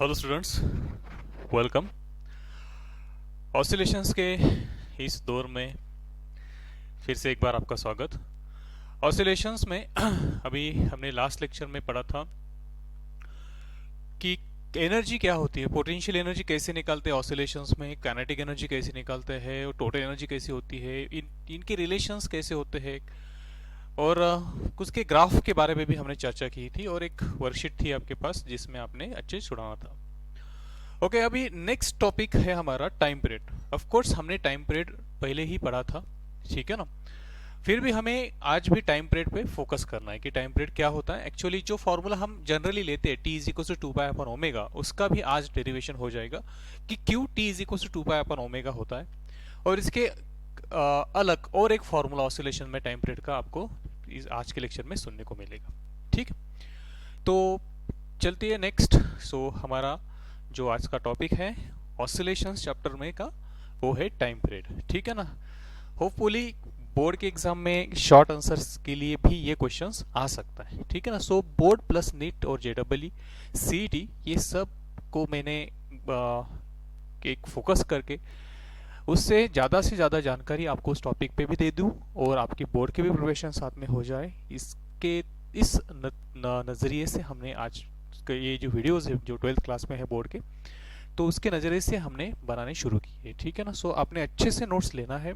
Hello students, welcome. Oscillations के इस दौर में फिर से एक बार आपका स्वागत। ऑसिलेशंस में अभी हमने लास्ट लेक्चर में पढ़ा था कि एनर्जी क्या होती है, पोटेंशियल एनर्जी कैसे निकालते हैं ऑसिलेशंस में, काइनेटिक एनर्जी कैसे निकालते हैं और टोटल एनर्जी कैसी होती है, इनके रिलेशंस कैसे होते हैं और कुछ के ग्राफ के बारे में भी हमने चर्चा की थी और एक वर्कशीट थी आपके पास जिसमें आपने अच्छे से छुड़ाना था। ओके, अभी नेक्स्ट टॉपिक है हमारा टाइम पीरियड। ऑफ कोर्स हमने टाइम पीरियड पहले ही पढ़ा था, ठीक है ना। फिर भी हमें आज भी टाइम पीरियड पे फोकस करना है कि टाइम पीरियड क्या होता है। एक्चुअली जो फॉर्मूला हम जनरली लेते हैं T is equal to 2 pi upon omega, उसका भी आज डेरिवेशन हो जाएगा कि क्यों T is equal to 2 pi upon omega होता है। और इसके अलग और एक फॉर्मूला ऑसिलेशन में टाइम पीरियड का आपको आज के लेक्चर में सुनने को मिलेगा। ठीक, तो चलती है नेक्स्ट। सो हमारा जो आज का टॉपिक है ऑसिलेशंस चैप्टर में का, वो है टाइम पीरियड। ठीक है ना। होपफुली बोर्ड के एग्जाम में शॉर्ट आंसर्स के लिए भी ये क्वेश्चंस आ सकता है, ठीक है ना। सो बोर्ड प्लस नीट और जेडब्ल्यू सीईटी ये सब को मैंने एक फोकस करके उससे ज़्यादा जानकारी आपको उस टॉपिक पे भी दे दूं और आपकी बोर्ड के भी प्रिपरेशन साथ में हो जाए। इसके इस नज़रिए से हमने आज ये जो वीडियोस है जो 12th क्लास में है बोर्ड के, तो उसके नज़रिए से हमने बनाने शुरू किए, ठीक है ना। सो आपने अच्छे से नोट्स लेना है,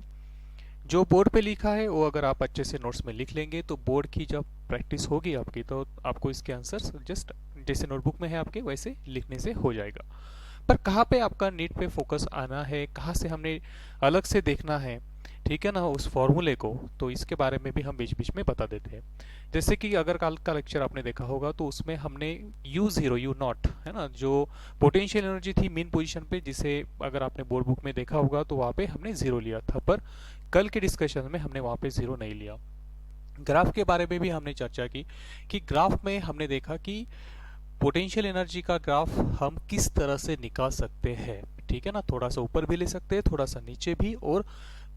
जो बोर्ड पे लिखा है वो अगर आप अच्छे से नोट्स में लिख लेंगे तो बोर्ड की जब प्रैक्टिस होगी आपकी तो आपको इसके आंसर्स जस्ट जैसे नोटबुक में है आपके वैसे लिखने से हो जाएगा। पर कहाँ पे आपका नीट पे फोकस आना है, कहाँ से हमने अलग से देखना है, ठीक है ना, उस फॉर्मूले को, तो इसके बारे में भी हम बीच बीच में बता देते हैं। जैसे कि अगर कल का लेक्चर आपने देखा होगा तो उसमें हमने U0 U0 है ना, जो पोटेंशियल एनर्जी थी मीन पोजीशन पे, जिसे अगर आपने बोर्ड बुक में देखा होगा तो वहाँ पे हमने 0 लिया था, पर कल के डिस्कशन में हमने वहाँ पे 0 नहीं लिया। ग्राफ के बारे में भी हमने चर्चा की कि ग्राफ में हमने देखा कि पोटेंशियल एनर्जी का ग्राफ हम किस तरह से निकाल सकते हैं, ठीक है ना। थोड़ा सा ऊपर भी ले सकते हैं, थोड़ा सा नीचे भी, और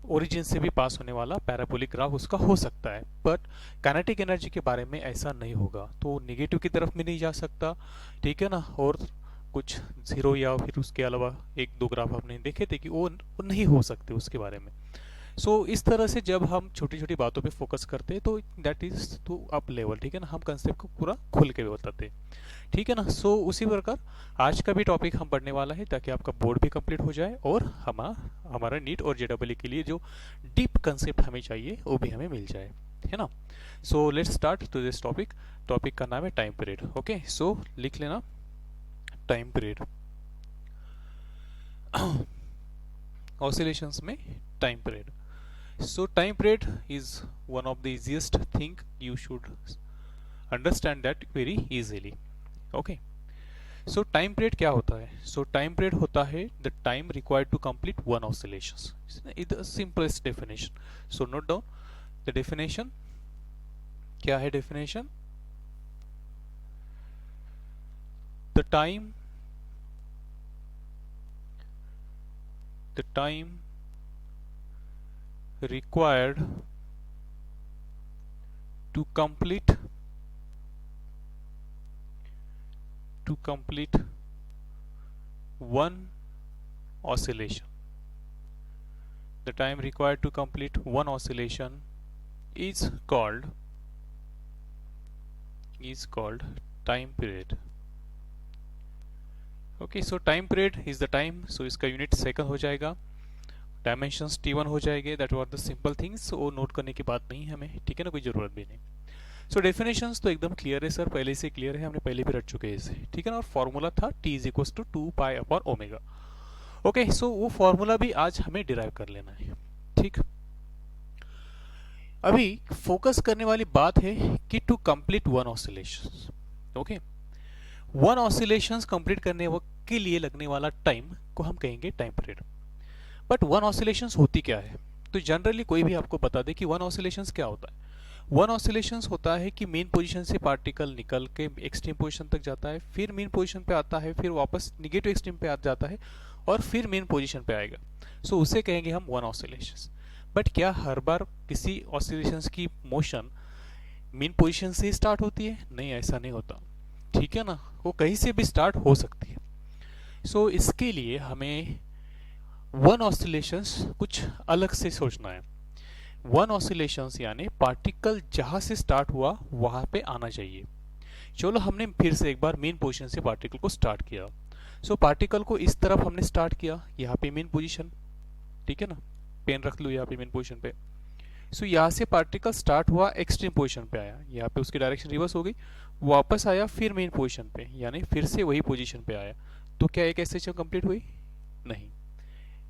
ओरिजिन से भी पास होने वाला पैराबोलिक ग्राफ उसका हो सकता है। बट काइनेटिक एनर्जी के बारे में ऐसा नहीं होगा, तो नेगेटिव की तरफ भी नहीं जा सकता, ठीक है ना। और कुछ 0 या फिर उसके अलावा 1-2 ग्राफ हमने देखे थे कि वो नहीं हो सकते उसके बारे में। सो इस तरह से जब हम छोटी छोटी बातों पे फोकस करते हैं तो that is to up level, ठीक है ना, हम कंसेप्ट को पूरा खुल के बताते हैं, ठीक है ना। सो उसी प्रकार आज का भी टॉपिक हम पढ़ने वाला है ताकि आपका बोर्ड भी कंप्लीट हो जाए और हमारा नीट और जेडब्ल्यू के लिए जो डीप कंसेप्ट हमें चाहिए वो भी हमें मिल जाए, है ना। So let's start to this topic. Topic का नाम है टाइम पीरियड। ओके, सो लिख लेना टाइम पीरियड। ऑसिलेशंस में time period. So time period is one of the easiest thing, you should understand that very easily. Okay, so time period क्या होता है? So time period होता है the time required to complete one oscillations. It's the simplest definition. So note down the definition. क्या है definition? The time required to complete one oscillation. The time required to complete one oscillation is called time period. Okay, so time period is the time, so इसका unit second हो जाएगा, dimensions T1 हो जाएंगे। That were the simple things, वो note करने की बात नहीं है हमें, ठीक है ना, कोई ज़रूरत भी नहीं। सो डेफिनेशंस तो एकदम क्लियर है सर, पहले से क्लियर है, हमने पहले भी रट चुके हैं इसे, ठीक है ना। और फॉर्मूला था T is equal to 2 pi upon omega. Okay, so वो फॉर्मूला भी आज हमें डिराइव कर लेना है, ठीक। अभी फोकस करने वाली बात है कि to complete one oscillation. Okay, one oscillations complete करने के लिए लगने वाला टाइम को हम कहेंगे time period. But one oscillations होती क्या है, तो जनरली कोई भी आपको बता दे कि वन ऑसिलेशंस क्या होता है। वन ऑसिलेशंस होता है कि मेन पोजीशन से पार्टिकल निकल के एक्सट्रीम पोजीशन तक जाता है, फिर मेन पोजीशन पे आता है, फिर वापस निगेटिव एक्सट्रीम पे आ जाता है और फिर मेन पोजीशन पे आएगा। सो उसे कहेंगे हम वन ऑसिलेशंस। बट क्या हर बार किसी ऑसिलेशंस की मोशन मेन पोजीशन से स्टार्ट होती है? नहीं, ऐसा नहीं होता, ठीक है ना। वो कहीं से भी स्टार्ट हो सकती है। सो इसके लिए हमें वन ऑसिलेशंस कुछ अलग से सोचना है। वन ऑसिलेशंस यानी पार्टिकल जहां से स्टार्ट हुआ वहां पे आना चाहिए। चलो हमने फिर से एक बार मेन पोजीशन से पार्टिकल को स्टार्ट किया। सो पार्टिकल को इस तरफ हमने स्टार्ट किया, यहाँ पे मेन पोजीशन, ठीक है ना, पेन रख लो यहाँ पे मेन पोजीशन पे। सो यहाँ से पार्टिकल स्टार्ट हुआ, एक्सट्रीम पोजीशन पे आया, यहाँ पे उसकी डायरेक्शन रिवर्स हो गई, वापस आया फिर मेन पोजीशन पे, यानी फिर से वही पोजीशन पे आया। तो क्या एक एसएचएम कंप्लीट हुई? नहीं,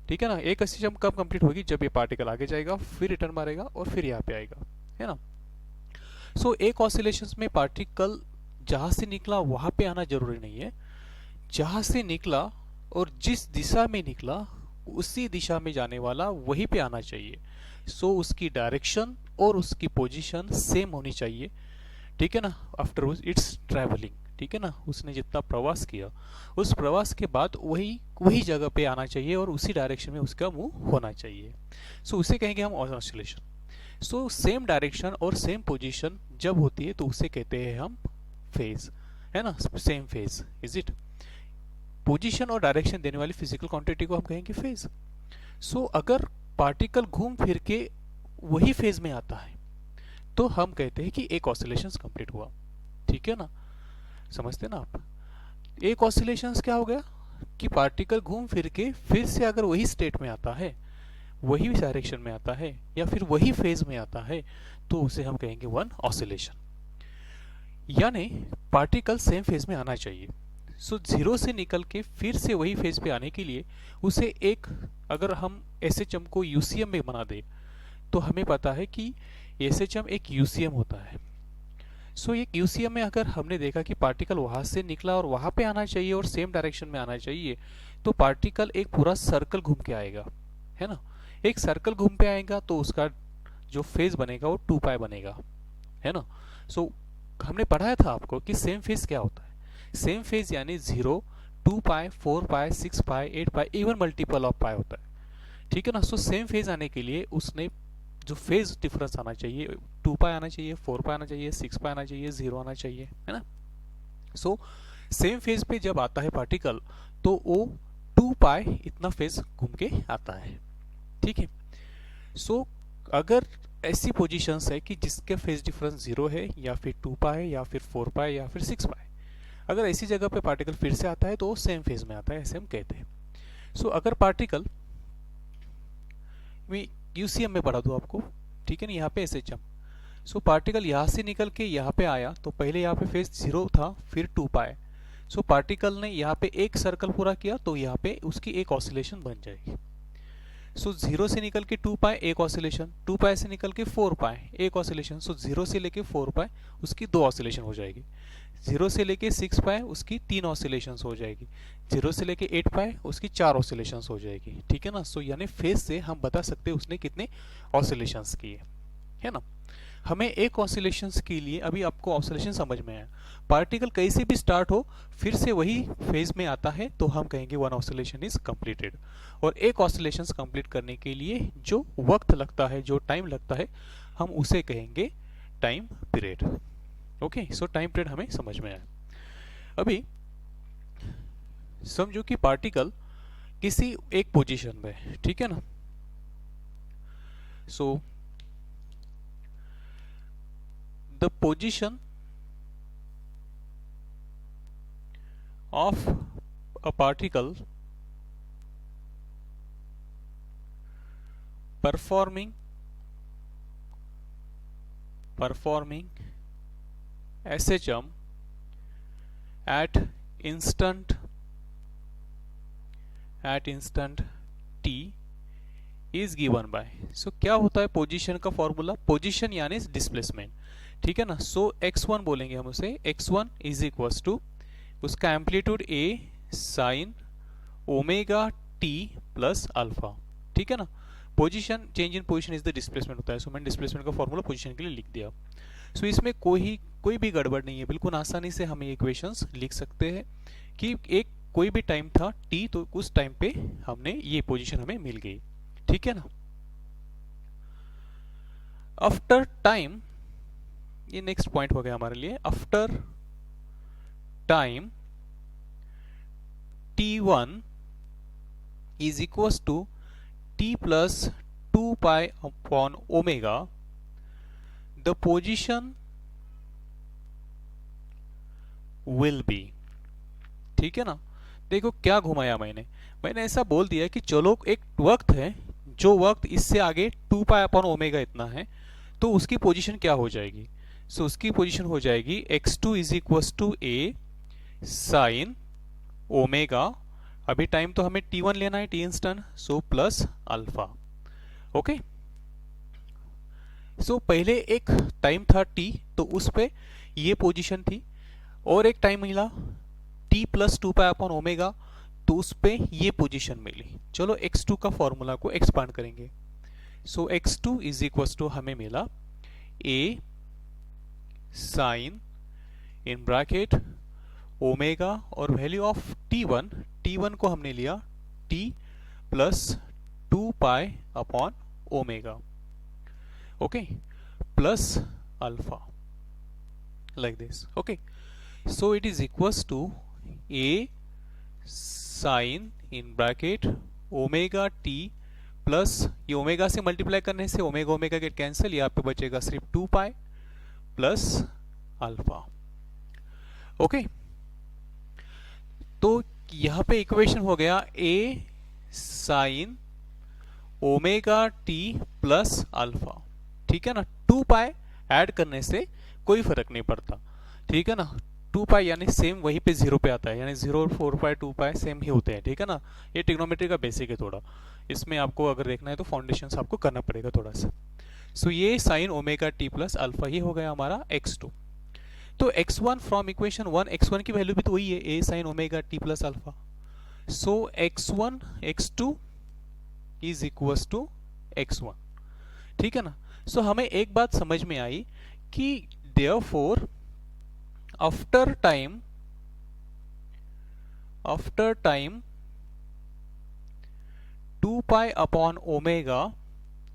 ठीक है ना। एक एसएचएम कब कंप्लीट होगी? जब ये पार्टिकल आगे जाएगा, फिर रिटर्न मारेगा और फिर यहाँ पे आएगा, है ना। सो एक ऑसिलेशन में पार्टिकल जहां से निकला वहां पे आना जरूरी नहीं है, जहां से निकला और जिस दिशा में निकला उसी दिशा में जाने वाला वहीं पे आना चाहिए। सो उसकी डायरेक्शन और उसकी पोजीशन सेम होनी चाहिए, ठीक है ना, आफ्टर इट्स ट्रैवलिंग, ठीक है ना। उसने जितना प्रवास किया उस प्रवास के बाद वही वही जगह पे आना चाहिए और उसी डायरेक्शन में उसका मूव होना चाहिए। सो उसे कहेंगे हम ऑसिलेशन। सो सेम डायरेक्शन और सेम पोजीशन जब होती है तो उसे कहते हैं हम फेज, है ना, same phase. Is it? Position और डायरेक्शन देने वाली फिजिकल क्वांटिटी को हम कहेंगे फेज। सो अगर पार्टिकल घूम फिर के वही फेज में आता है तो हम कहते हैं कि एक ऑसिलेशन कंप्लीट हुआ, ठीक है ना। समझते ना आप? एक ऑसिलेशन क्या हो गया कि पार्टिकल घूम फिर के फिर से अगर वही स्टेट में आता है, वही डायरेक्शन में आता है या फिर वही फेज में आता है तो उसे हम कहेंगे वन ऑसिलेशन। यानी पार्टिकल सेम फेज में आना चाहिए। सो जीरो से निकल के फिर से वही फेज पे आने के लिए उसे एक, अगर हम एसएचएम को यूसीएम में बना दे तो हमें पता है कि एसएचएम एक यूसीएम होता है। सो एक यूसीएम में अगर हमने देखा कि पार्टिकल वहां से निकला और वहां पे आना चाहिए और सेम डायरेक्शन में आना चाहिए, तो पार्टिकल एक पूरा सर्कल घूम के आएगा, है ना। एक सर्कल घूम पे आएगा तो उसका जो फेज बनेगा वो 2 पाई बनेगा, है ना। सो हमने पढ़ाया था आपको कि सेम फेज क्या होता है। सेम फेज यानी 0, 2 पाई, 4 पाई, 6 पाई, 8 पाई, इवन मल्टीपल ऑफ पाई होता है, ठीक है ना। सो सेम फेज आने के लिए उसने जो फेज डिफरेंस आना चाहिए, 2 पाई आना चाहिए, 4 पाई आना चाहिए, 6 पाई आना चाहिए, 0 आना चाहिए, है ना। सो सेम फेज पे जब आता है पार्टिकल तो वो 2 पाई इतना फेज घूम के आता है, ठीक है। सो अगर ऐसी पोजीशंस है कि जिसके फेज डिफरेंस 0 है या फिर 2 पाई या फिर 4 पाई या फिर 6 पाई, अगर ऐसी जगह पे पार्टिकल फिर से आता है तो वो सेम फेज में आता है, ऐसे हम कहते हैं। सो अगर पार्टिकल मैं यूसीएम में पढ़ा दूं आपको, ठीक है ना, यहाँ पे एसएचएम। सो पार्टिकल यहाँ से निकल के यहाँ पे आया तो पहले यहाँ पे फेज 0 था, फिर 2 पाई। सो पार्टिकल ने यहाँ पे एक सर्कल पूरा किया तो यहाँ पे उसकी एक ऑसिलेशन बन जाएगी। सो 0 से निकल के 2 पाई एक ऑसिलेशन, 2 पाई से निकल के 4 पाई एक ऑसिलेशन। सो 0 से लेके 4 पाई उसकी 2 ऑसिलेशन हो जाएगी, 0 से लेके 6 पाई उसकी 3 ऑसिलेशंस हो जाएगी, 0 से लेके 8 पाई उसकी 4 ऑसिलेशंस हो जाएगी, ठीक है ना। सो यानी फेज से हम बता सकते हैं उसने कितने ऑसिलेशंस किए, है ना। हमें एक ऑसिलेशंस के लिए, अभी आपको ऑसिलेशन समझ में आया, पार्टिकल कहीं से भी स्टार्ट हो फिर से वही फेज में आता है तो हम कहेंगे वन ऑसिलेशन इज कंप्लीटेड। और एक ऑसिलेशंस कंप्लीट करने के लिए जो वक्त लगता है, जो टाइम लगता है, हम उसे कहेंगे टाइम पीरियड। ओके, सो टाइम पीरियड हमें समझ में आया। अभी समझो कि पार्टिकल किसी एक पोजीशन में, ठीक है ना। So the position of a particle performing SHM at instant t is given by। सो क्या होता है पोजीशन का फॉर्मूला? पोजीशन यानी डिस्प्लेसमेंट, ठीक है ना। सो x1 बोलेंगे हम उसे, x1 इज इक्वल्स टू उसका amplitude a sine omega t plus alpha, ठीक है ना। Position change in position is the displacement होता है। सो मैंने डिस्प्लेसमेंट का फॉर्मूला पोजीशन के लिए लिख दिया। सो इसमें कोई भी गड़बड़ नहीं है, बिल्कुल आसानी से हम इक्वेशंस लिख सकते हैं कि एक कोई भी टाइम था t, तो उस टाइम पे हमने ये पोजीशन हमें मिल गई, ठीक है ना। आफ्टर टाइम, ये नेक्स्ट पॉइंट हो गया हमारे लिए। After time T1 is equals to T plus 2 pi upon omega, the position will be। ठीक है ना, देखो क्या घुमाया मैंने ऐसा बोल दिया कि चलो एक वक्त है, जो वक्त इससे आगे 2 पाई अपॉन ओमेगा इतना है, तो उसकी पोजीशन क्या हो जाएगी। सो उसकी पोजीशन हो जाएगी x2 is equal to A sine omega, अभी टाइम तो हमें t1 लेना है, t instant, so plus alpha. Okay, so पहले एक टाइम था t, तो उस पे ये पोजीशन थी, और एक टाइम मिला t plus 2 pi upon omega, तो उस पे ये पोजीशन मिली। चलो x2 का फॉर्मूला को एक्सपांड करेंगे। सो x2 इज इक्वल टू हमें मिला a sine in bracket omega, और वैल्यू ऑफ t1 को हमने लिया t plus 2 pi upon omega, okay, plus alpha, like this। okay, so it is equals to a sin in bracket omega t plus ये omega से multiply करने से omega omega get cancel, यहाँ पे बचेगा सिर्फ 2 पाई प्लस अल्फा। ओके, तो यहाँ पे इक्वेशन हो गया a sine omega t plus alpha. ठीक है ना, 2 पाई ऐड करने से कोई फर्क नहीं पड़ता। ठीक है ना, 2 पाई यानी सेम वहीं पे 0 पे आता है, यानी 0 और 4 पाई 2 पाई सेम ही होते हैं। ठीक है ना, ये ट्रिग्नोमेट्री का बेसिक है थोड़ा, इसमें आपको अगर देखना है तो फाउंडेशन आपको करना पड़ेगा थोड़ा सा। सो ये sign omega T plus alpha, ये हो गया हमारा x2। तो x1 फ्रॉम इक्वेशन 1, x1 की वैल्यू भी तो वही है, a sine omega T plus alpha. So x1 x2 is equals to x1। ठीक है ना, सो हमें एक बात समझ में आई कि therefore after time 2 pi upon omega,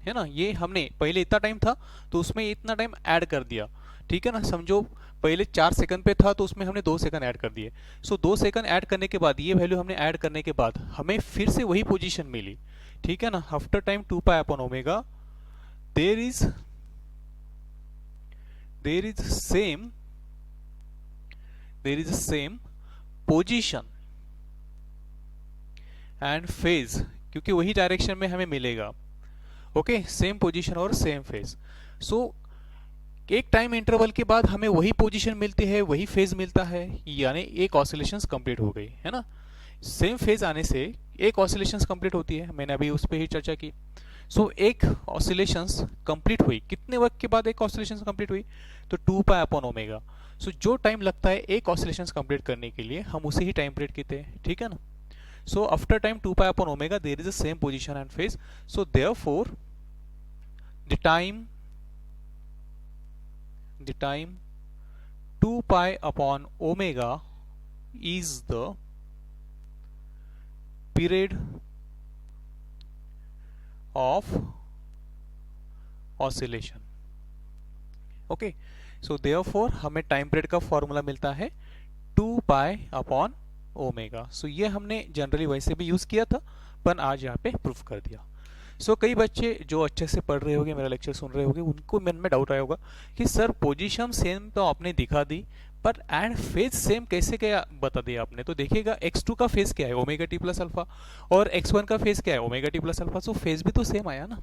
है ना, ये हमने पहले इतना टाइम था तो उसमें इतना टाइम ऐड कर दिया। ठीक है ना, समझो पहले 4 सेकंड पे था तो उसमें हमने 2 सेकंड ऐड कर दिए। सो 2 सेकंड ऐड करने के बाद, ये वैल्यू हमने ऐड करने के बाद हमें फिर से वही पोजीशन मिली। ठीक है ना, after time 2 pi upon omega there is same position and phase, क्योंकि वही डायरेक्शन में हमें मिलेगा। ओके, सेम पोजीशन और सेम फेज। सो एक टाइम इंटरवल के बाद हमें वही पोजीशन मिलती है, वही फेज मिलता है, यानी एक ऑसिलेशंस कंप्लीट हो गई है ना। सेम फेज आने से एक ऑसिलेशंस कंप्लीट होती है, मैंने अभी उस पर ही चर्चा की। सो एक ऑसिलेशंस कंप्लीट हुई, कितने वक्त के बाद एक ऑसिलेशंस कंप्लीट हुई, तो 2 पाई अपॉन ओमेगा। सो जो टाइम लगता है एक ऑसिलेशंस कंप्लीट करने के लिए, हम उसे ही टाइम पीरियड कहते हैं। ठीक है ना, so after time 2 pi upon omega there is the same position and phase. So therefore the time 2 pi upon omega is the period of oscillation। Okay, so therefore हमें टाइम पीरियड का formula मिलता है 2 pi upon omega. सो ये हमने generally वैसे भी use किया था, पर आज यहाँ पे प्रूफ कर दिया। सो कई बच्चे जो अच्छे से पढ़ रहे होंगे, मेरा लेक्चर सुन रहे होंगे, उनको मन में डाउट आया होगा कि सर पोजीशन सेम तो आपने दिखा दी, पर एंड फेज सेम कैसे क्या बता दिया आपने। तो देखिएगा x2 का फेज क्या है, ओमेगा टी प्लस अल्फा, और x1 का फेज क्या है, omega T plus alpha. So phase भी तो सेम आया ना।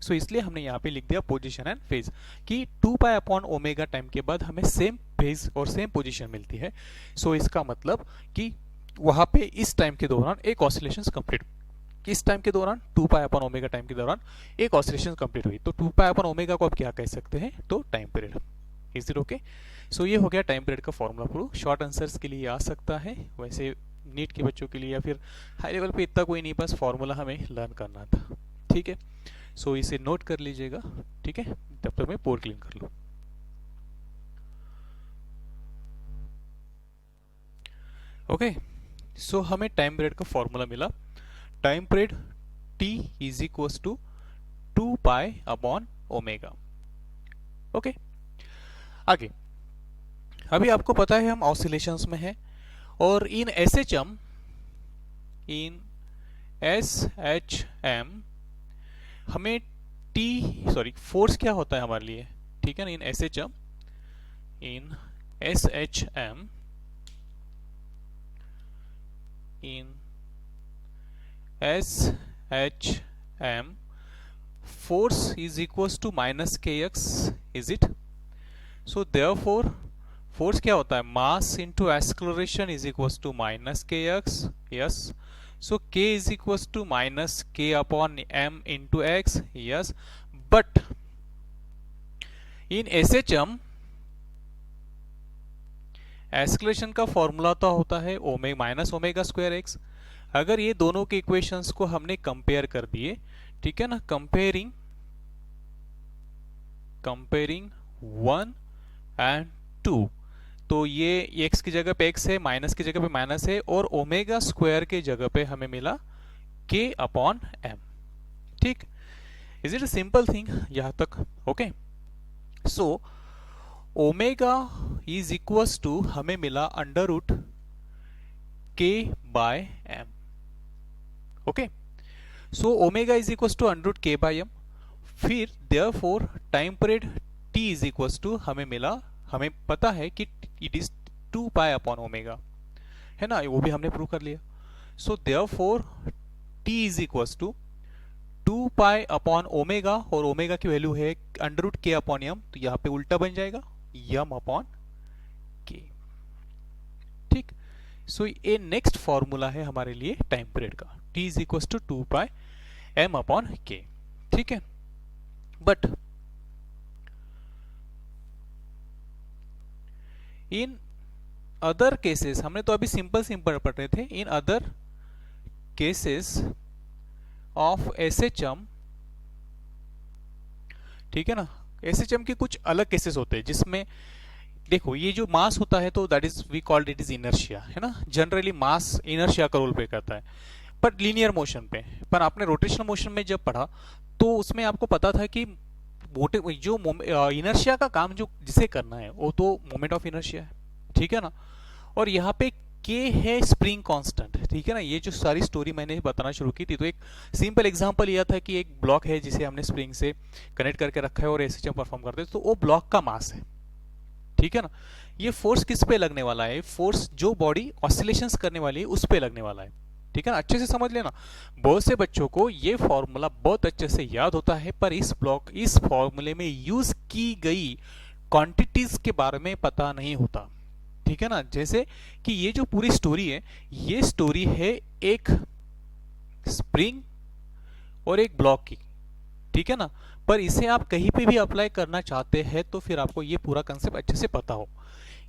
सो इसलिए हमने यहाँ पे लिख दिया पोजीशन एंड फेज कि 2 पाई अपॉन ओमेगा टाइम के बाद हमें सेम फेज और सेम पोजीशन मिलती है। सो इसका मतलब कि वहां पे इस टाइम के दौरान एक ऑसिलेशन कंप्लीट, किस टाइम के दौरान, 2 पाई अपॉन ओमेगा टाइम के दौरान एक ऑसिलेशन कंप्लीट हुई। तो 2 पाई अपॉन ओमेगा को आप क्या कह सकते हैं, तो time period. Is it okay. So ये हो गया टाइम पीरियड का फॉर्मूला प्रूफ। शॉर्ट आंसर्स के लिए आ सकता है, वैसे नीट के बच्चों के लिए या फिर हाई लेवल पे इतना कोई नहीं, बस फॉर्मूला हमें लर्न करना था। ठीक है, सो इसे नोट कर लीजिएगा। ठीक है, तब तक मैं पोर क्लीन कर लूँ। ओके, सो हमें टाइम पीरियड का फॉर्मूला मिला। Time period t is equals to 2 pi upon omega. Okay, आगे अभी आपको पता है हम ऑसिलेशंस में हैं, और इन एसएचएम इन SHM हमें फोर्स क्या होता है हमारे लिए, ठीक है ना, इन SHM in SHM force is equals to minus kx, is it? So therefore force क्या होता है, mass into acceleration is equals to minus kx, yes. So k is equals to minus k upon m into x, yes. But in SHM acceleration का formula तो होता है minus omega square x. अगर ये दोनों के इक्वेशंस को हमने कंपेयर कर दिए, ठीक है ना, कंपेयरिंग 1 एंड 2, तो ये x की जगह पे x है, माइनस की जगह पे माइनस है, और ओमेगा स्क्वायर के जगह पे हमें मिला k अपॉन m। ठीक, is it a simple thing यहां तक? Okay, so omega is equals to हमें मिला under root k by m। Okay, so omega is equals to under root k by m। फिर therefore time period t is equals to हमें मिला, हमें पता है कि it is 2 pi upon omega, है ना, वो भी हमने प्रूव कर लिया। So therefore t is equals to 2 pi upon omega, और ओमेगा की वैल्यू है under root k upon m, तो यहां पे उल्टा बन जाएगा m अपॉन k। ठीक, सो ये नेक्स्ट फॉर्मूला है हमारे लिए टाइम पीरियड का, t is equals to 2 pi m upon k। ठीक है, बट इन अदर केसेस, हमने तो अभी सिंपल पढ़ रहे थे, in other cases of SHM, ठीक है ना, SHM के कुछ अलग केसेस होते हैं जिसमें देखो ये जो मास होता है तो that is we called it is inertia, है ना। जनरली मास इनर्शिया का रोल प्ले करता है पर लीनियर मोशन पे। पर आपने रोटेशनल मोशन में जब पढ़ा तो उसमें आपको पता था कि जो इनर्शिया का काम जो जिसे करना है वो तो मोमेंट ऑफ इनर्शिया है, ठीक है ना। और यहाँ पे के है स्प्रिंग कांस्टेंट, ठीक है ना। ये जो सारी स्टोरी मैंने बताना शुरू की थी तो एक सिंपल एग्जांपल यह था कि एक ब्लॉक है जिसे हमने स्प्रिंग से कनेक्ट करके रखा है और SHM परफॉर्म करते हैं, तो वो ब्लॉक का मास है, ठीक है ना। ये फोर्स किस पे लगने वाला है, फोर्स जो बॉडी ऑसिलेशंस करने वाली है उस पे लगने वाला है, ठीक है ना। अच्छे से समझ लेना, बहुत से बच्चों को ये फॉर्मूला बहुत अच्छे से याद होता है पर इस फॉर्मूले में यूज की गई क्वांटिटीज के बारे में पता नहीं होता, ठीक है ना। जैसे कि ये जो पूरी स्टोरी है, ये स्टोरी है एक स्प्रिंग और एक ब्लॉक की, ठीक है ना। पर इसे आप कहीं पे भी अप्लाई करना चाहते हैं तो फिर आपको ये पूरा कंसेप्ट अच्छे से पता हो।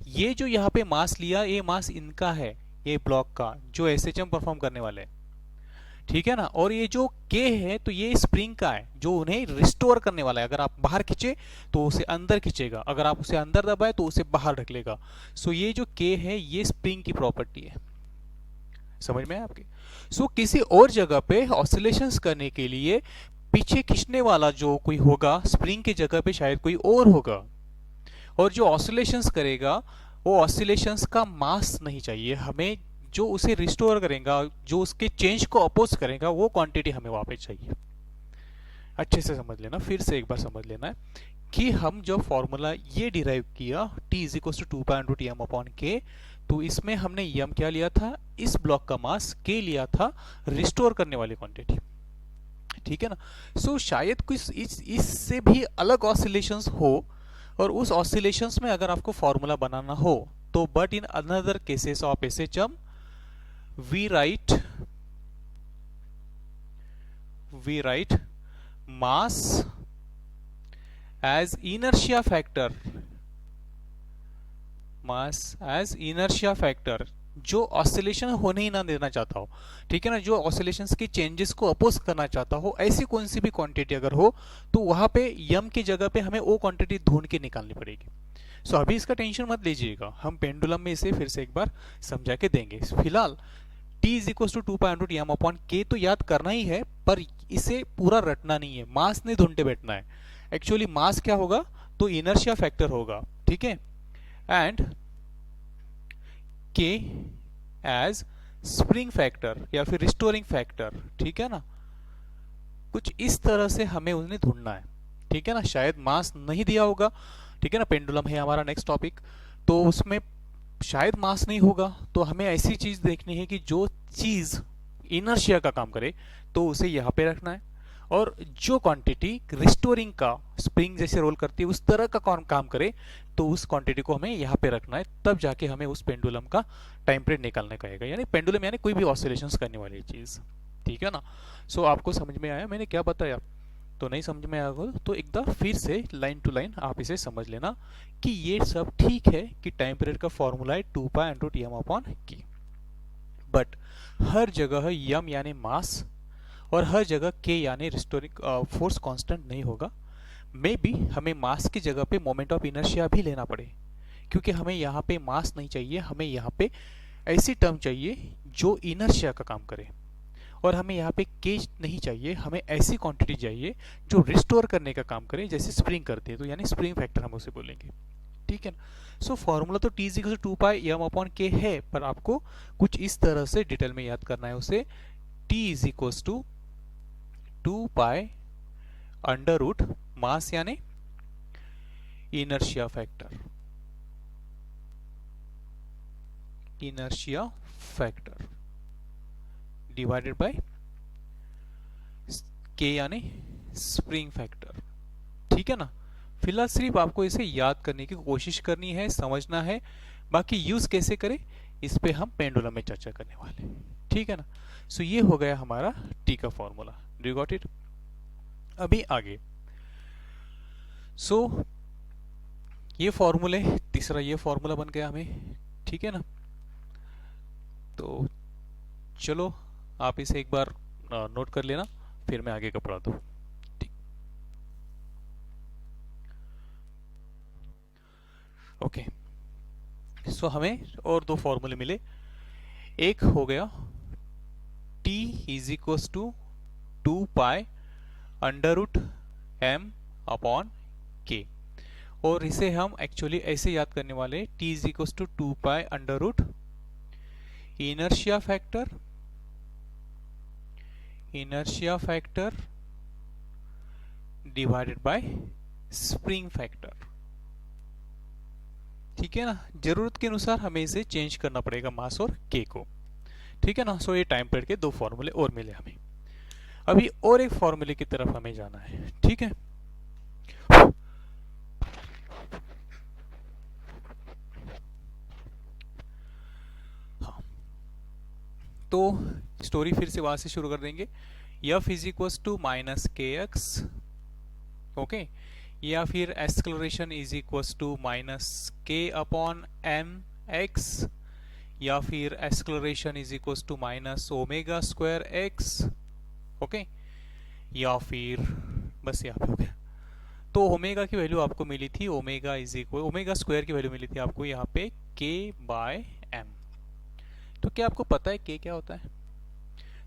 ये जो यहाँ पे मास लिया, ये मास इनका है, ये ब्लॉक का जो SHM परफॉर्म करने वाले हैं, ठीक है ना। और ये जो K है तो ये स्प्रिंग का है जो उन्हें रिस्टोर करने वाला है। अगर आप बाहर खींचे तो उसे अंदर खींचेगा, अगर आप उसे अंदर दबाए तो उसे बाहर ढकेलेगा। सो ये जो K है ये स्प्रिंग की प्रॉपर्टी है, समझ में है आपके। सो किसी और जगह पे ऑसिलेशंस करने के लिए पीछे खींचने वाला जो कोई होगा स्प्रिंग की जगह पे शायद कोई और होगा, और जो ऑसिलेशंस करेगा वो ऑसिलेशंस का मास नहीं चाहिए हमें, जो उसे रिस्टोर करेगा, जो उसके चेंज को अपोज करेगा वो क्वांटिटी हमें वापस चाहिए। अच्छे से समझ लेना, फिर से एक बार समझ लेना है कि हम जो फॉर्मूला ये डिराइव किया t is equal to 2 pi × m upon k, तो इसमें हमने m क्या लिया था, इस ब्लॉक का मास k लिया था रिस्टोर करने वाली क्वांटिटी, ठीक है ना। सो शायद कुछ इससे भी अलग ऑसिलेशंस हो, और उस ऑसिलेशंस में अगर आपको फॉर्मूला बनाना हो तो but in another cases of SHM we write mass as inertia factor, जो ऑसिलेशन होने ही ना देना चाहता हो, ठीक है ना, जो ऑसिलेशंस की चेंजेस को अपोज करना चाहता हो, ऐसी कौन सी भी क्वांटिटी अगर हो तो वहां पे यम की जगह पे हमें वो क्वांटिटी ढूंढ के निकालनी पड़ेगी। सो अभी इसका टेंशन मत लीजिएगा, हम पेंडुलम में इसे फिर से एक बार समझा के देंगे। फिलहाल t is equal to 2 pi × m upon k तो याद करना ही है, पर इसे पूरा रटना नहीं है, मास नहीं ढूंढते बैठना है। एक्चुअली मास क्या होगा तो इनर्शिया फैक्टर होगा, ठीक है, and k as spring factor या फिर रिस्टोरिंग फैक्टर, ठीक है ना, कुछ इस तरह से हमें उन्हें ढूंढना है, ठीक है ना। शायद मास नहीं दिया होगा, ठीक है ना, पेंडुलम है हमारा नेक्स्ट टॉपिक, तो उसमें शायद मास नहीं होगा, तो हमें ऐसी चीज देखनी है कि जो चीज इनर्शिया का काम करे तो उसे यहाँ पे रखना है, और जो क्वांटिटी रिस्टोरिंग का स्प्रिंग जैसे रोल करती है उस तरह का काम करे तो उस क्वांटिटी को हमें यहाँ पे रखना है, तब जाके हमें उस पेंडुलम का टाइम पीरियड निकालने का आएगा, यानी पेंडुलम यानी कोई भी ऑसिलेशंस करने वाली चीज, ठीक है ना। सो आपको समझ में आया मैंने क्या बताया? तो नहीं समझ में आया तो एक बार फिर से लाइन टू लाइन आप इसे समझ लेना कि ये सब ठीक है कि टाइम पीरियड का फॉर्मूला है 2 pi under root m upon k, but हर जगह यम यानी मास और हर जगह के यानी रिस्टोरिंग फोर्स कांस्टेंट नहीं होगा। मे बी हमें मास की जगह पे मोमेंट ऑफ इनर्शिया भी लेना पड़े, क्योंकि हमें यहाँ पे मास नहीं चाहिए, हमें यहाँ पे ऐसी टर्म चाहिए जो इनर्शिया का काम करे, और हमें यहाँ पे केज नहीं चाहिए, हमें ऐसी क्वांटिटी चाहिए जो रिस्टोर करने का काम करे, जैसे स्प्रिंग करती है, तो यानी स्प्रिंग फैक्टर हम उसे बोलेंगे, ठीक है ना। सो फॉर्मूला तो t is equal to 2 pi m upon k है, पर आपको कुछ इस तरह से डिटेल में याद करना है उसे। T is equal to 2 pi under root mass यानी inertia factor, inertia factor divided by K यानी स्प्रिंग फैक्टर, ठीक है ना। फिलहाल सिर्फ आपको इसे याद करने की कोशिश करनी है, समझना है, बाकी यूज कैसे करें इस पे हम पेंडुलम में चर्चा करने वाले हैं, ठीक है ना। सो ये हो गया हमारा टी का formula, do you got it. अभी आगे, सो ये फॉर्मूले, तीसरा ये फॉर्मूला बन गया हमें, ठीक है ना। तो चलो आप इसे एक बार नोट कर लेना, फिर मैं आगे का पढ़ा दूँ, ठीक। ओके, सो हमें और दो फॉर्मूले मिले, एक हो गया T is equal to 2 pi under root m upon k, और इसे हम एक्चुअली ऐसे याद करने वाले, T is equal to 2 pi under root inertia factor, inertia factor divided by spring factor, ठीक है ना। जरूरत के अनुसार हमें इसे चेंज करना पड़ेगा मास और के को, ठीक है ना। सो ये टाइम पीरियड के दो फॉर्मूले और मिले हमें। अभी और एक फॉर्मूले की तरफ हमें जाना है, ठीक है। हाँ, तो स्टोरी फिर से वहां से शुरू कर देंगे। F is equal to minus के एक्स, ओके, या फिर acceleration is equal to minus K upon M X, या फिर acceleration is equal to minus omega square X, okay, या फिर बस यहाँ पे हो गया। तो ओमेगा की वैल्यू आपको मिली थी, omega is equal, omega square की वैल्यू मिली थी आपको यहाँ पे के बाय एम। तो क्या आपको पता है के क्या होता है?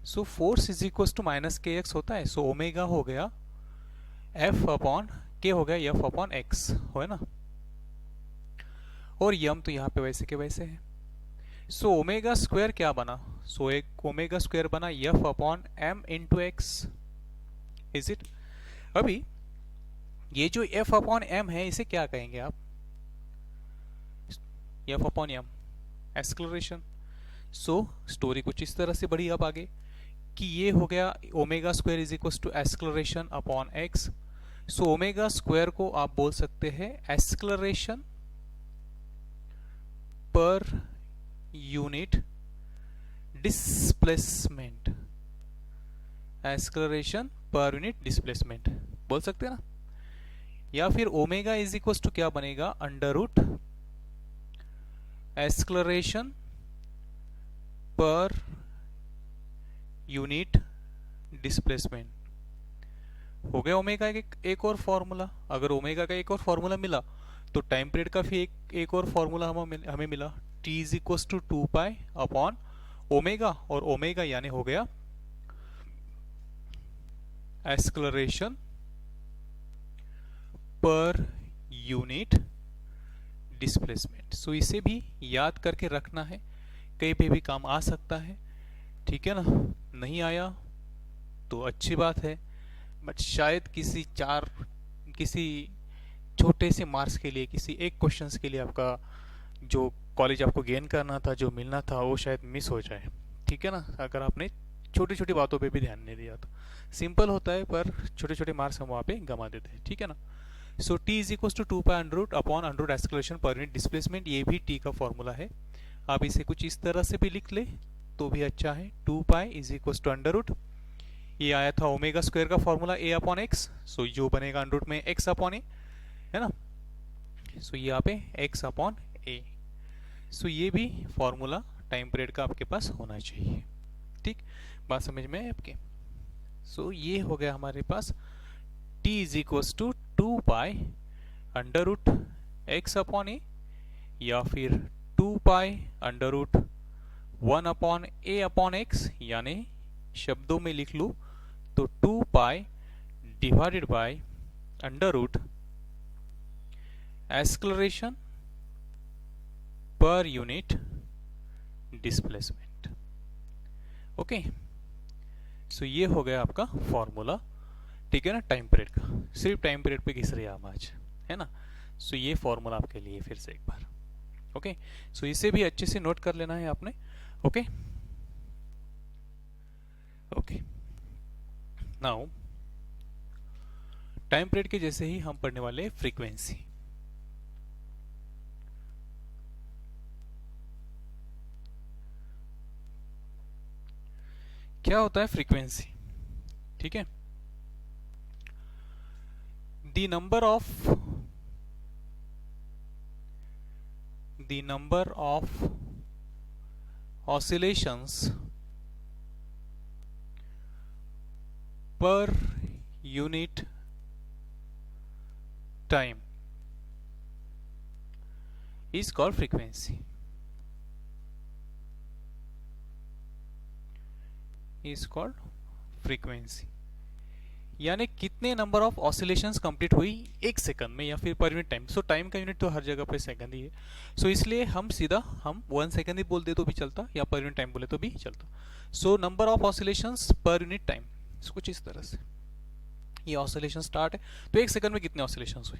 So force is equal to minus के एक्स होता है, सो ओमेगा हो गया एफ अपॉन के, हो गया एफ अपॉन एक्स, हो ना, और यम तो यहाँ पे वैसे के वैसे है। सो ओमेगा स्क्वायर क्या बना? सो एक ओमेगा स्क्वायर बना F upon m into x, is it. अभी ये जो एफ अपॉन एम है इसे क्या कहेंगे आप? F upon M acceleration. So story कुछ इस तरह से बढ़ी अब आगे कि ये हो गया omega square is equal to acceleration upon x. So omega square को आप बोल सकते हैं एक्सक्लरेशन पर यूनिट डिस्प्लेसमेंट, एक्सक्लरेशन पर यूनिट डिस्प्लेसमेंट बोल सकते हैं ना। या फिर ओमेगा इज इक्वल टू क्या बनेगा? अंडर रूट एक्सक्लरेशन पर यूनिट डिस्प्लेसमेंट, हो गया ओमेगा का एक और फॉर्मूला। अगर ओमेगा का एक और फॉर्मूला मिला तो टाइम पीरियड का भी एक और फॉर्मूला हमें मिला, t is equal to 2 pi upon omega, और ओमेगा यानी हो गया एक्सक्लरेशन पर यूनिट डिस्प्लेसमेंट। सो इसे भी याद करके रखना है, कहीं पे भी काम आ सकता है। ठीक है ना। नहीं आया तो अच्छी बात है, बट शायद किसी छोटे से मार्क्स के लिए, किसी एक क्वेश्चंस के लिए आपका जो कॉलेज आपको गेन करना था, जो मिलना था, वो शायद मिस हो जाए। ठीक है ना, अगर आपने छोटी छोटी बातों पे भी ध्यान नहीं दिया तो। सिंपल होता है पर छोटे छोटे मार्क्स हम वहाँ पे गंवा देते हैं। ठीक है ना। So T is equal to 2 pi under root upon under root acceleration per unit displacement, ये भी टी का फॉर्मूला है। आप इसे कुछ इस तरह से भी लिख ले तो भी अच्छा है। 2 pi is equal to under root, ये आया था ओमेगा स्क्वायर का formula a upon x, so जो बनेगा अंडर रूट में एक्स अपॉन ए, है ना। सो यहाँ पे एक्स अपॉन ए, सो ये भी फॉर्मूला टाइम पीरियड का आपके पास होना चाहिए। ठीक, बात समझ में है आपके। सो ये हो गया हमारे पास t is equal to 2 pi under root X upon A, या फिर 2 pi under root 1 upon A upon X, यानी शब्दों में लिख लूँ तो 2 pi divided by under root acceleration per unit displacement. Okay, so ये हो गया आपका फॉर्मूला। ठीक है ना, टाइम पीरियड का। सिर्फ टाइम पीरियड पे घिस रहे हैं हम आज, है ना। सो ये फॉर्मूला आपके लिए फिर से एक बार। ओके, सो इसे भी अच्छे से नोट कर लेना है आपने। Okay okay, now time period के जैसे ही हम पढ़ने वाले फ्रीक्वेंसी। क्या होता है फ्रीक्वेंसी? ठीक है, the number of oscillations per unit time is called frequency, is called frequency। यानी कितने नंबर ऑफ ऑसिलेशंस कंप्लीट हुई एक सेकंड में या फिर पर यूनिट टाइम। सो टाइम का यूनिट तो हर जगह पे सेकंड ही है, सो इसलिए हम सीधा 1 सेकंड ही बोल दे तो भी चलता, या पर यूनिट टाइम बोले तो भी चलता। So number of oscillations per unit time, कुछ इस तरह से। ये ऑसिलेशन स्टार्ट है तो एक सेकंड में कितने ऑसिलेशंस हुई,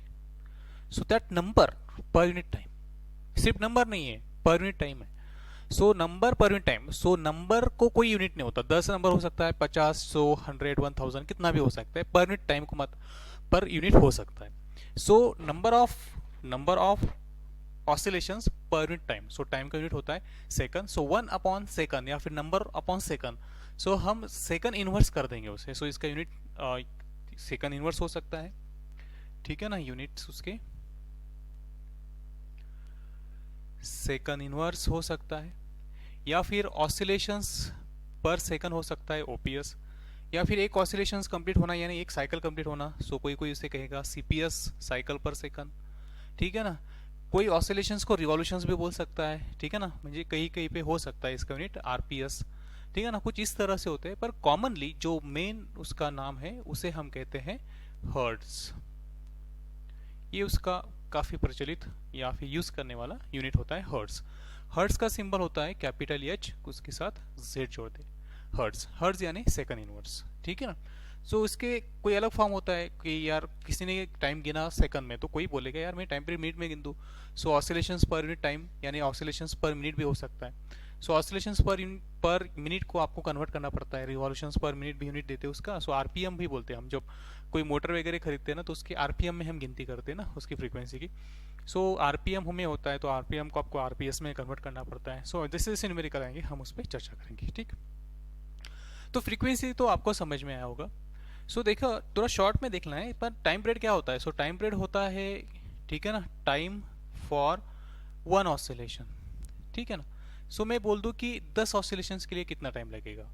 so that number per unit time, सिर्फ नंबर नहीं है, पर यूनिट टाइम है। So number per unit time, so number को कोई यूनिट नहीं होता, 10 नंबर हो सकता है, 50, 100, 100, 1000, कितना भी हो सकता है। पर यूनिट टाइम को मत, पर यूनिट हो सकता है। So number of oscillations per unit time, so time का यूनिट होता है सेकंड। सो 1 अपॉन सेकंड या फिर नंबर अपॉन सेकंड, सो हम सेकंड इनवर्स कर देंगे उसे। सो इसका यूनिट सेकंड इनवर्स हो सकता है। ठीक है ना, यूनिट्स उसके सेकंड इनवर्स हो सकता है, या फिर ऑसिलेशंस पर सेकंड हो सकता है, ओपीएस, या फिर एक ऑसिलेशंस कंप्लीट होना यानी एक साइकिल कंप्लीट होना, सो कोई कोई उसे कहेगा सीपीएस, साइकिल पर सेकंड। ठीक है ना, कोई ऑसिलेशंस को रिवॉल्यूशंस भी बोल सकता है। ठीक है ना, मुझे कहीं कहीं पे हो सकता है इसका यूनिट आरपीएस। ठीक है ना, कुछ इस तरह से होते हैं, पर कॉमनली जो मेन उसका नाम है उसे हम कहते हैं हर्ट्ज। ये उसका काफी प्रचलित या फिर यूज करने वाला यूनिट होता है हर्ट्ज। हर्ट्ज का सिंबल होता है कैपिटल एच, उसके साथ जेड जोड़ दे, हर्ट्ज। हर्ट्ज यानी सेकंड इनवर्स। ठीक है ना, सो इसके कोई अलग फॉर्म होता है कि यार किसी ने टाइम गिना सेकंड में तो कोई बोलेगा यार मैं टाइम पर मिनट में गिन दूं। सो ऑसिलेशंस पर यूनिट टाइम यानी ऑसिलेशंस पर मिनट भी हो सकता है। सो ऑसिलेशंस पर मिनट को आपको कन्वर्ट करना पड़ता है, रिवॉल्यूशंस पर मिनट भी यूनिट देते हैं उसका। सो आरपीएम भी बोलते हैं हम, जब कोई मोटर वगैरह खरीदते हैं ना तो उसके आरपीएम में हम गिनती करते हैं ना उसकी फ्रीक्वेंसी की। सो आरपीएम हमें होता है तो आरपीएम को आपको आरपीएस में कन्वर्ट करना पड़ता है। सो जैसे जैसे न्यूमेरिकल आएंगे हम उस पर चर्चा करेंगे। ठीक, तो फ्रीक्वेंसी तो आपको समझ में आया होगा। सो देखो थोड़ा शॉर्ट में देखना है, पर टाइम पीरियड क्या होता है। सो टाइम पीरियड होता है, ठीक है ना, टाइम फॉर 1 ऑसिलेशन। ठीक है ना, सो मैं बोल दूं कि 10 ऑसिलेशंस के लिए कितना टाइम लगेगा।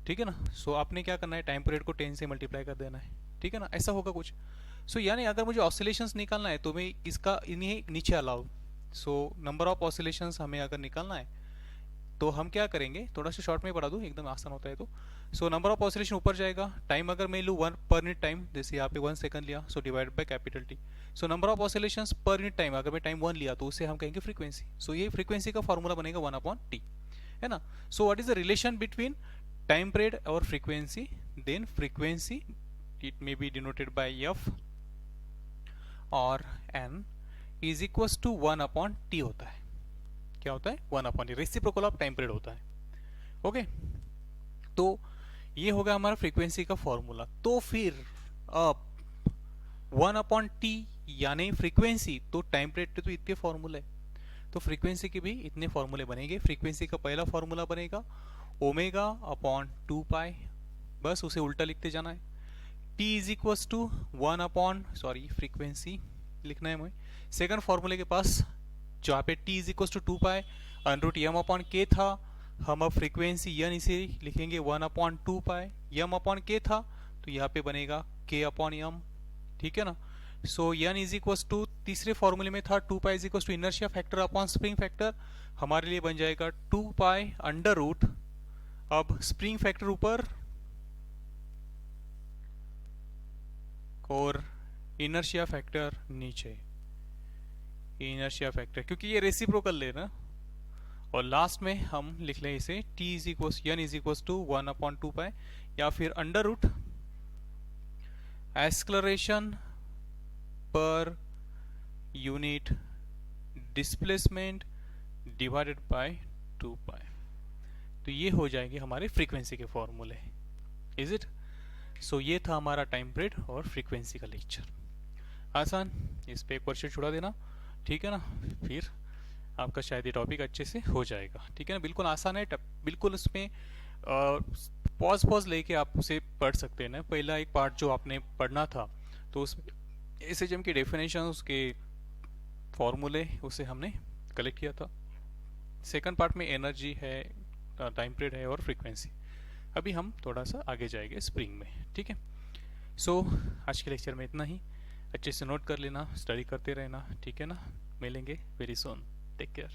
ठीक है ना, सो आपने क्या करना है, टाइम पीरियड को 10 से मल्टीप्लाई कर देना है। ठीक है ना, ऐसा होगा कुछ। सो यानी अगर मुझे ऑसिलेशंस निकालना है तो मैं इसका इन्हें नीचे allow, so number of oscillations हमें अगर निकालना है तो हम क्या करेंगे, थोड़ा सा शॉर्ट में पढ़ा दूं, एकदम आसान होता है। तो सो नंबर ऑफ ऑसिलेशन ऊपर जाएगा, टाइम अगर मैं लूँ 1 पर मिनट टाइम, जैसे यहाँ पे 1 सेकंड लिया, so divide by capital T. So number of oscillations पर मिनट टाइम, अगर मैं टाइम 1 लिया तो उसे हम कहेंगे फ्रीक्वेंसी। सो ये फ्रीक्वेंसी का फॉर्मूला बनेगा 1 अपॉन टी। है ना. So what is the relation between time period और frequency? Then frequency it may be denoted by F और N is equals to 1/t होता है. क्या होता है? 1/t, reciprocal of time period होता है. ओके, तो ये होगा हमारा फ्रीक्वेंसी का फॉर्मूला. तो फिर अब 1/t यानी फ्रीक्वेंसी, तो टाइम पीरियड के तो इतने फॉर्मूले, तो फ्रीक्वेंसी के भी इतने फॉर्मूले बनेंगे. फ्रीक्वेंसी का पहला फॉर्मूला बनेगा ओमेगा अपॉन 2 पाई, बस उसे उल्टा लिखते जाना है. t is equals to 1/, frequency लिखना है मुझे. सेकंड फॉर्मूले के पास जहाँ पे t is equals to 2 pi √m/k था, हम अब फ्रीक्वेंसी n इसे लिखेंगे 1/2 पाई. m/k था तो यहाँ पे बनेगा k/m. ठीक है ना. So n is equals to, तीसरे फॉर्मूले में था 2 pi is equals to inertia factor upon spring factor, हमारे लिए बन जाएगा 2 पाई अंडर रूट, अब स्प्रिंग फैक्टर ऊपर और इनर्शिया फैक्टर नीचे. इनर्शिया फैक्टर क्योंकि ये रेसिप्रोकल ले ना, और लास्ट में हम लिख लें इसे t is equals n is equals to 1/2 pi या फिर under root acceleration per unit displacement divided by 2 pi. तो ये हो जाएंगे हमारे फ्रीक्वेंसी के फॉर्मूले. Is it? सो ये था हमारा टाइम पीरियड और फ्रीक्वेंसी का लेक्चर. आसान, इस पे एक क्वेश्चन छुड़ा देना, ठीक है ना, फिर आपका शायद ये टॉपिक अच्छे से हो जाएगा. ठीक है ना, बिल्कुल आसान है, बिल्कुल उसमें पॉज लेके आप उसे पढ़ सकते हैं ना. पहला एक पार्ट जो आपने पढ़ना था तो उस एसएचएम की डेफिनेशन, उसके फॉर्मूले, उसे हमने कलेक्ट किया था. सेकंड पार्ट में एनर्जी है, टाइम पीरियड है और फ्रीक्वेंसी. अभी हम थोड़ा सा आगे जाएंगे स्प्रिंग में. ठीक है. सो आज के लेक्चर में इतना ही. अच्छे से नोट कर लेना, स्टडी करते रहना. ठीक है ना, मिलेंगे वेरी सून. Take care.